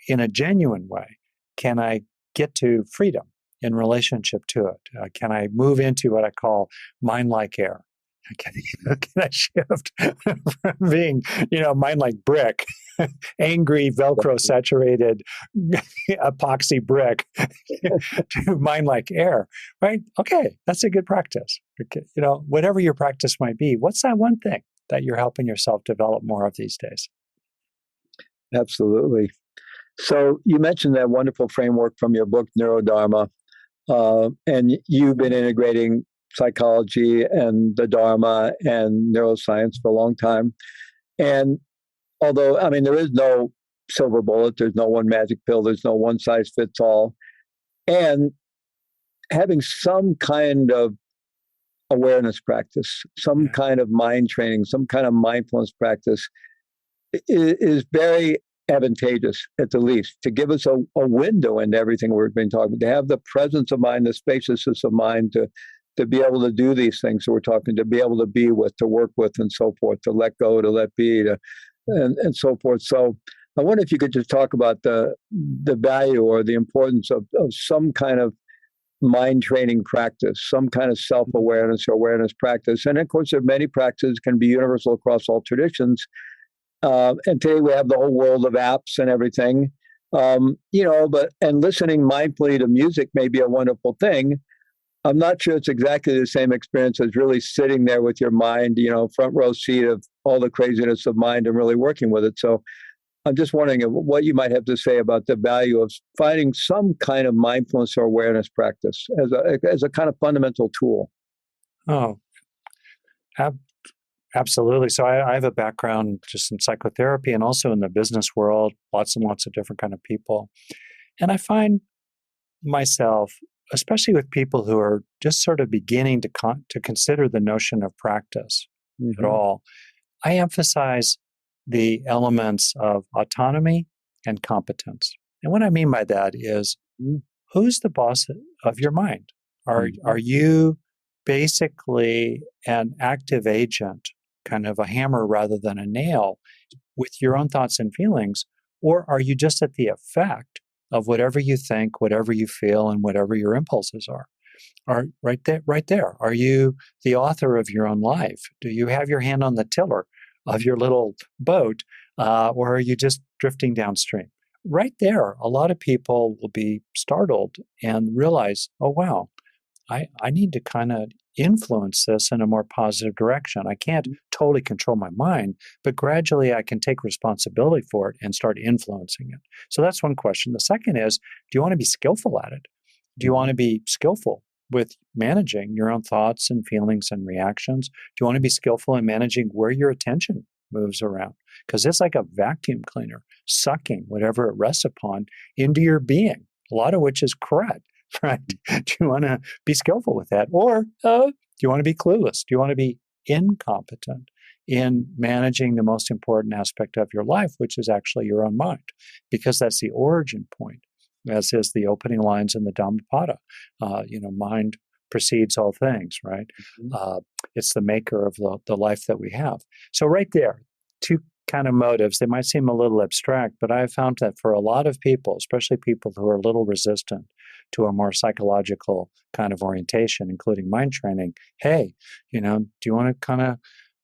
in a genuine way, can I get to freedom in relationship to it? Can I move into what I call mind-like air? Can I shift from being, mind like brick, angry, Velcro-saturated epoxy brick, to mind like air, right? Okay, that's a good practice. Okay. Whatever your practice might be, what's that one thing that you're helping yourself develop more of these days? Absolutely. So you mentioned that wonderful framework from your book, NeuroDharma, and you've been integrating psychology and the Dharma and neuroscience for a long time. And although, there is no silver bullet, there's no one magic pill, there's no one size fits all. And having some kind of awareness practice, some kind of mind training, some kind of mindfulness practice is very advantageous, at the least, to give us a window into everything we've been talking about, to have the presence of mind, the spaciousness of mind, to be able to do these things that we're talking, to be able to be with, to work with, and so forth, to let go, to let be, and so forth. So I wonder if you could just talk about the value or the importance of some kind of mind training practice, some kind of self-awareness or awareness practice. And of course, there are many practices can be universal across all traditions. And today we have the whole world of apps and everything, and listening mindfully to music may be a wonderful thing. I'm not sure it's exactly the same experience as really sitting there with your mind, front row seat of all the craziness of mind and really working with it. So I'm just wondering what you might have to say about the value of finding some kind of mindfulness or awareness practice as a kind of fundamental tool. Oh, absolutely. So I have a background just in psychotherapy and also in the business world, lots and lots of different kind of people. And I find myself, especially with people who are just sort of beginning to consider the notion of practice at all, I emphasize the elements of autonomy and competence. And what I mean by that is, who's the boss of your mind? Are you basically an active agent, kind of a hammer rather than a nail, with your own thoughts and feelings? Or are you just at the effect of whatever you think, whatever you feel, and whatever your impulses are? Right there. Are you the author of your own life? Do you have your hand on the tiller of your little boat, or are you just drifting downstream? Right there, a lot of people will be startled and realize, oh, wow, I need to kind of influence this in a more positive direction. I can't totally control my mind, but gradually I can take responsibility for it and start influencing it. So that's one question. The second is, do you want to be skillful at it? Do you want to be skillful with managing your own thoughts and feelings and reactions? Do you want to be skillful in managing where your attention moves around? Because it's like a vacuum cleaner, sucking whatever it rests upon into your being, a lot of which is crud. Right? Do you want to be skillful with that? Or do you want to be clueless? Do you want to be incompetent in managing the most important aspect of your life, which is actually your own mind? Because that's the origin point, as is the opening lines in the Dhammapada. Mind precedes all things, right? It's the maker of the life that we have. So right there, two kind of motives, they might seem a little abstract, but I've found that for a lot of people, especially people who are a little resistant to a more psychological kind of orientation, including mind training, hey, do you want to kind of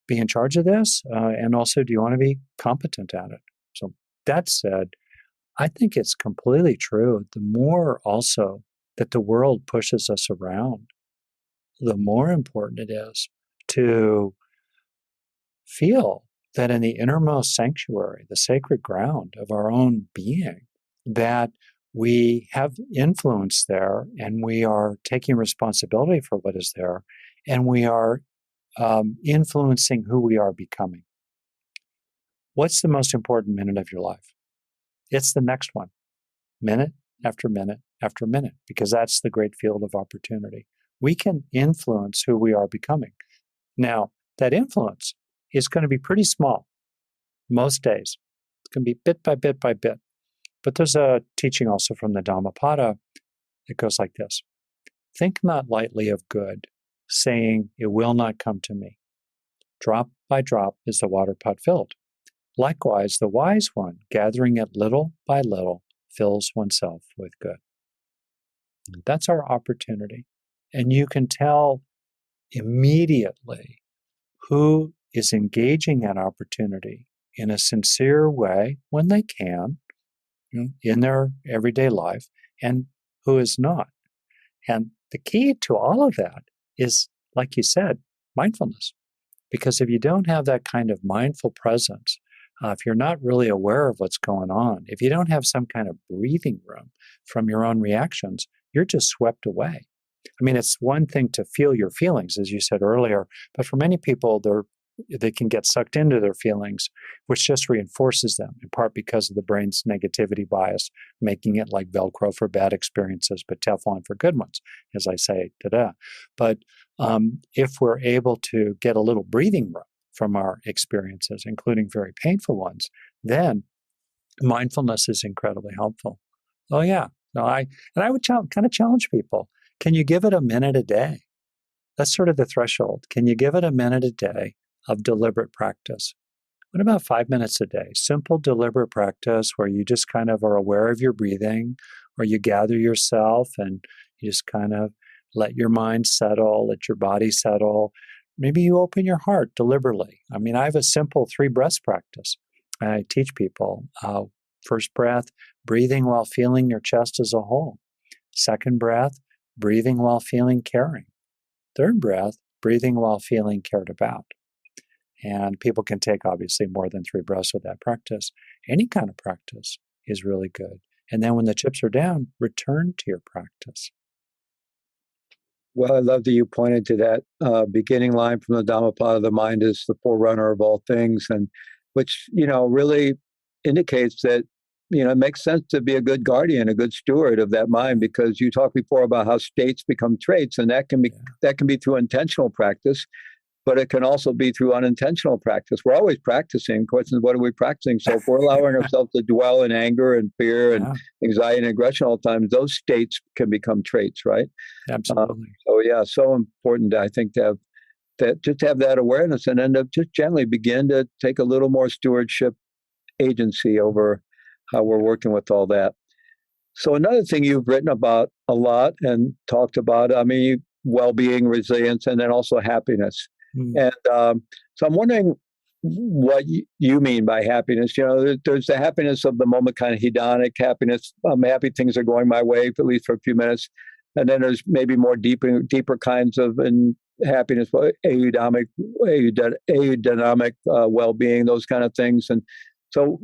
be in charge of this? And also, do you want to be competent at it? So that said, I think it's completely true. The more also that the world pushes us around, the more important it is to feel that in the innermost sanctuary, the sacred ground of our own being, that we have influence there and we are taking responsibility for what is there and we are influencing who we are becoming. What's the most important minute of your life? It's the next one, minute after minute after minute, because that's the great field of opportunity. We can influence who we are becoming. Now, that influence is going to be pretty small most days. It's going to be bit by bit by bit. But there's a teaching also from the Dhammapada that goes like this. Think not lightly of good, saying it will not come to me. Drop by drop is the water pot filled. Likewise, the wise one, gathering it little by little, fills oneself with good. That's our opportunity. And you can tell immediately who is engaging that opportunity in a sincere way when they can, in their everyday life, and who is not. And the key to all of that is, like you said, mindfulness. Because if you don't have that kind of mindful presence, if you're not really aware of what's going on, if you don't have some kind of breathing room from your own reactions, you're just swept away. I mean, it's one thing to feel your feelings, as you said earlier, but for many people, they can get sucked into their feelings, which just reinforces them, in part because of the brain's negativity bias, making it like Velcro for bad experiences, but Teflon for good ones, as I say, But if we're able to get a little breathing room from our experiences, including very painful ones, then mindfulness is incredibly helpful. Oh, yeah. No, I would kind of challenge people. Can you give it a minute a day? That's sort of the threshold. Can you give it a minute a day of deliberate practice? What about 5 minutes a day? Simple, deliberate practice where you just kind of are aware of your breathing, or you gather yourself and you just kind of let your mind settle, let your body settle. Maybe you open your heart deliberately. I mean, I have a simple 3 breaths practice. I teach people. First breath, breathing while feeling your chest as a whole. Second breath, breathing while feeling caring. Third breath, breathing while feeling cared about. And people can take, obviously, more than 3 breaths with that practice. Any kind of practice is really good. And then when the chips are down, return to your practice. Well, I love that you pointed to that beginning line from the Dhammapada, the mind is the forerunner of all things, and which, really indicates that, it makes sense to be a good guardian, a good steward of that mind, because you talked before about how states become traits, and that can be through intentional practice, but it can also be through unintentional practice. We're always practicing. Question is, what are we practicing? So if we're allowing ourselves to dwell in anger and fear and anxiety and aggression all the time, those states can become traits, right? Absolutely. So important, I think, to have that awareness and then to just gently begin to take a little more stewardship agency over how we're working with all that. So another thing you've written about a lot and talked about, well-being, resilience, and then also happiness. And so I'm wondering what you mean by happiness. There's the happiness of the moment, kind of hedonic happiness. I'm happy things are going my way, at least for a few minutes. And then there's maybe more deeper kinds of happiness, eudemic, well-being, those kind of things. And so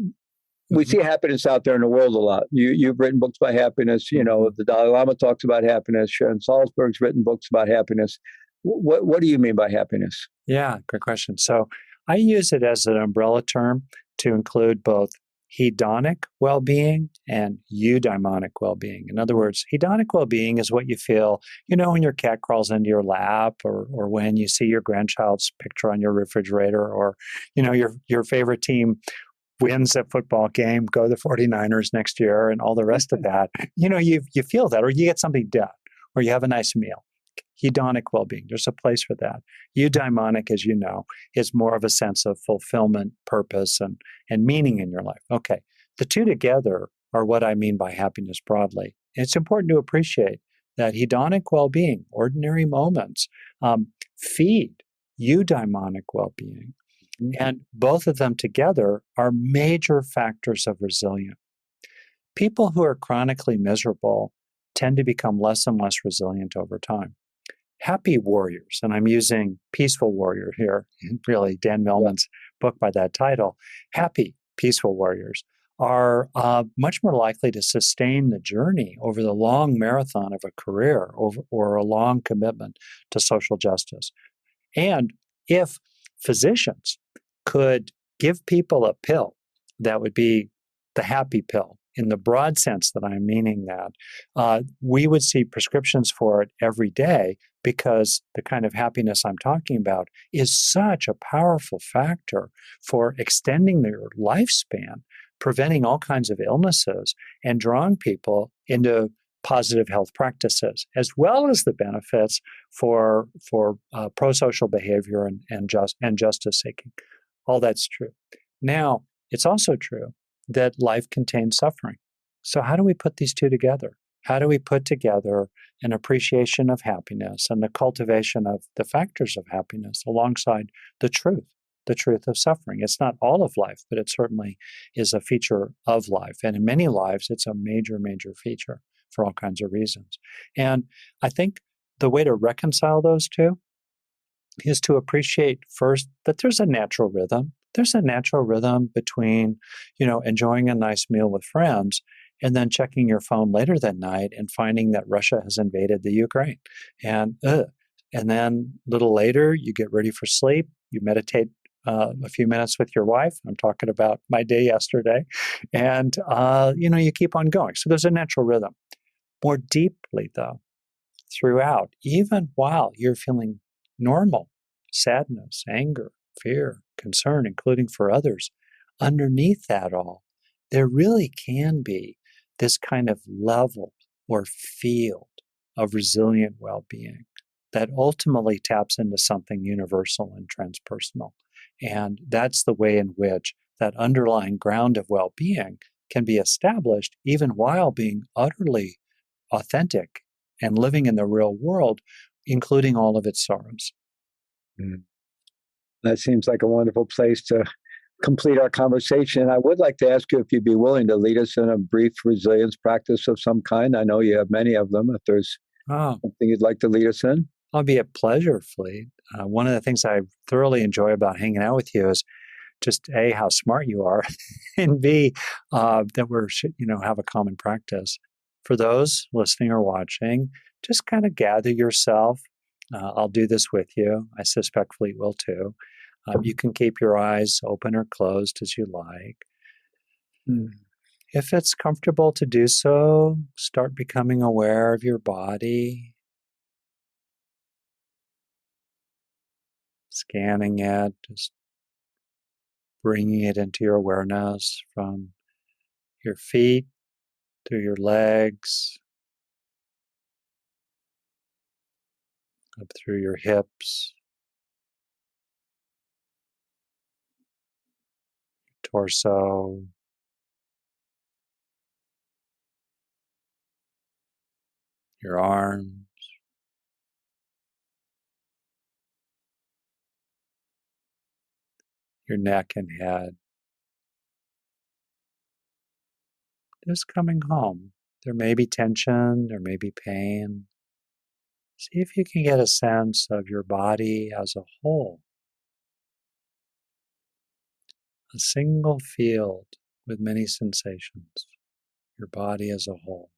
we see happiness out there in the world a lot. You've written books about happiness. The Dalai Lama talks about happiness. Sharon Salzberg's written books about happiness. What do you mean by happiness? Yeah, great question. So I use it as an umbrella term to include both hedonic well-being and eudaimonic well-being. In other words, hedonic well-being is what you feel, when your cat crawls into your lap, or when you see your grandchild's picture on your refrigerator, or, your favorite team wins a football game, go the 49ers next year, and all the rest of that. You feel that, or you get something done, or you have a nice meal. hedonic well-being. There's a place for that. Eudaimonic, as you know, is more of a sense of fulfillment, purpose, and meaning in your life. Okay, the two together are what I mean by happiness broadly. And it's important to appreciate that hedonic well-being, ordinary moments, feed eudaimonic well-being. And both of them together are major factors of resilience. People who are chronically miserable tend to become less and less resilient over time. Happy warriors, and I'm using peaceful warrior here, really Dan Millman's book by that title, happy peaceful warriors are much more likely to sustain the journey over the long marathon of a career or a long commitment to social justice. And if physicians could give people a pill that would be the happy pill, in the broad sense that I'm meaning that, we would see prescriptions for it every day because the kind of happiness I'm talking about is such a powerful factor for extending their lifespan, preventing all kinds of illnesses, and drawing people into positive health practices, as well as the benefits for pro-social behavior and justice seeking. All that's true. Now, it's also true that life contains suffering. So how do we put these two together? How do we put together an appreciation of happiness and the cultivation of the factors of happiness alongside the truth of suffering? It's not all of life, but it certainly is a feature of life. And in many lives, it's a major, major feature for all kinds of reasons. And I think the way to reconcile those two is to appreciate first that there's a natural rhythm. There's a natural rhythm between, enjoying a nice meal with friends and then checking your phone later that night and finding that Russia has invaded the Ukraine. And then a little later, you get ready for sleep. You meditate a few minutes with your wife. I'm talking about my day yesterday. And, you keep on going. So there's a natural rhythm. More deeply, though, throughout, even while you're feeling normal, sadness, anger, fear, concern, including for others, underneath that all, there really can be this kind of level or field of resilient well-being that ultimately taps into something universal and transpersonal. And that's the way in which that underlying ground of well-being can be established even while being utterly authentic and living in the real world, including all of its sorrows. That seems like a wonderful place to complete our conversation. I would like to ask you if you'd be willing to lead us in a brief resilience practice of some kind. I know you have many of them. If there's something you'd like to lead us in. It'll be a pleasure, Fleet. One of the things I thoroughly enjoy about hanging out with you is just A, how smart you are, and B, that we're, have a common practice. For those listening or watching, just kind of gather yourself. I'll do this with you. I suspect Fleet will too. You can keep your eyes open or closed as you like. If it's comfortable to do so, start becoming aware of your body, scanning it, just bringing it into your awareness from your feet through your legs, up through your hips, torso, your arms, your neck and head. Just coming home. There may be tension, there may be pain. See if you can get a sense of your body as a whole. A single field with many sensations. Your body as a whole.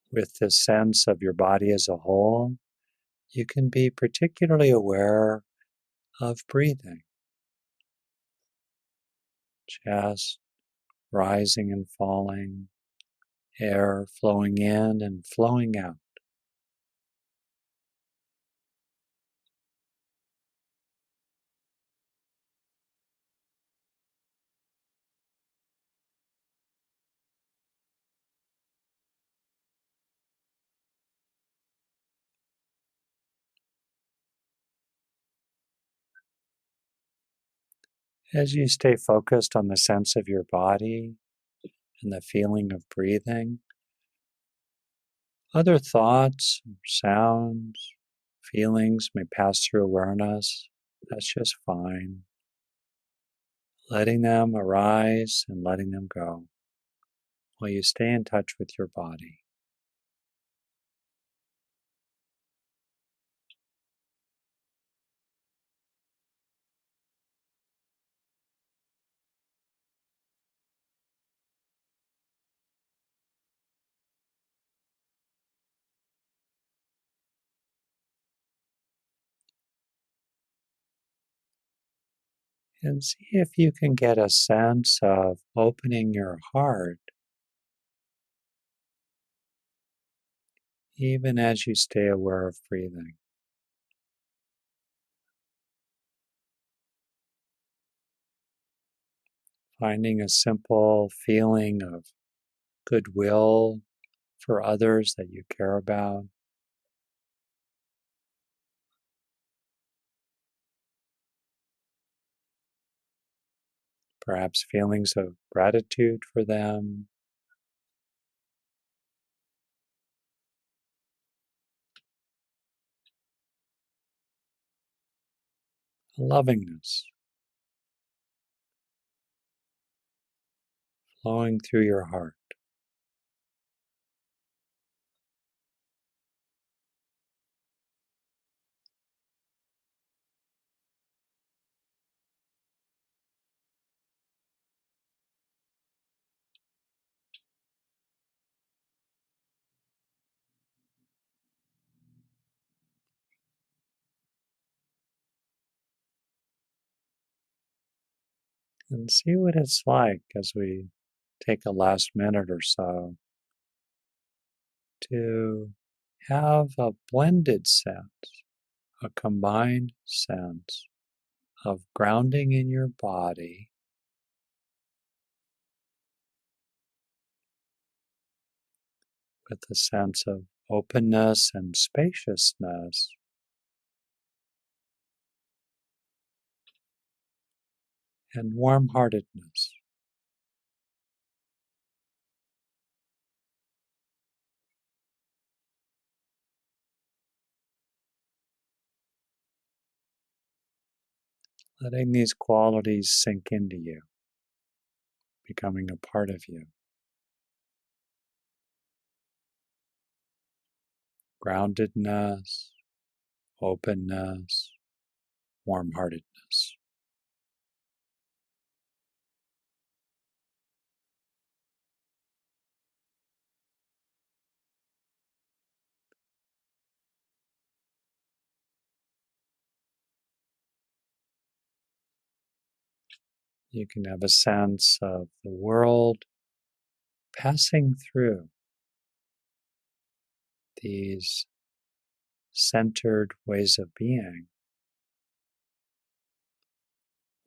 With this sense of your body as a whole, you can be particularly aware of breathing. Chest rising and falling, air flowing in and flowing out. As you stay focused on the sense of your body and the feeling of breathing, other thoughts, sounds, feelings may pass through awareness. That's just fine. Letting them arise and letting them go while you stay in touch with your body. And see if you can get a sense of opening your heart even as you stay aware of breathing. Finding a simple feeling of goodwill for others that you care about. Perhaps feelings of gratitude for them. A lovingness flowing through your heart. And see what it's like as we take a last minute or so to have a blended sense, a combined sense of grounding in your body with a sense of openness and spaciousness, and warm-heartedness. Letting these qualities sink into you, becoming a part of you. Groundedness, openness, warm-heartedness. You can have a sense of the world passing through these centered ways of being,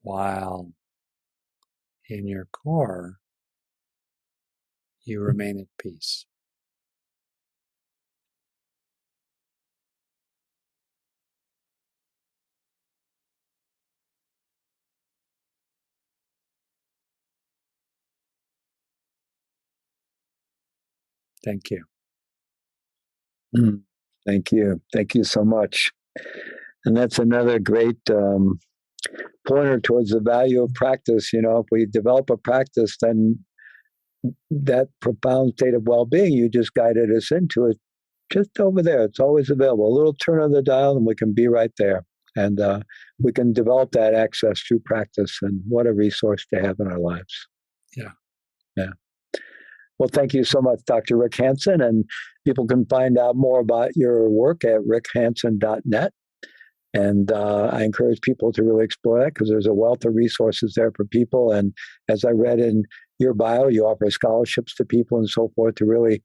while in your core, you remain at peace. Thank you. Thank you. Thank you so much. And that's another great pointer towards the value of practice. You know, if we develop a practice, then that profound state of well-being you just guided us into is just over there. It's always available. A little turn of the dial and we can be right there. And we can develop that access through practice. And what a resource to have in our lives. Yeah. Yeah. Well, thank you so much, Dr. Rick Hanson. And people can find out more about your work at rickhanson.net. And I encourage people to really explore that because there's a wealth of resources there for people. And as I read in your bio, you offer scholarships to people and so forth to really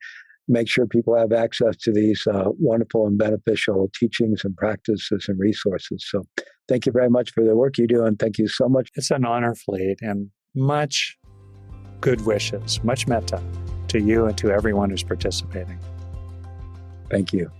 make sure people have access to these wonderful and beneficial teachings and practices and resources. So thank you very much for the work you do. And thank you so much. It's an honor, Fleet, and much good wishes, much metta to you and to everyone who's participating. Thank you.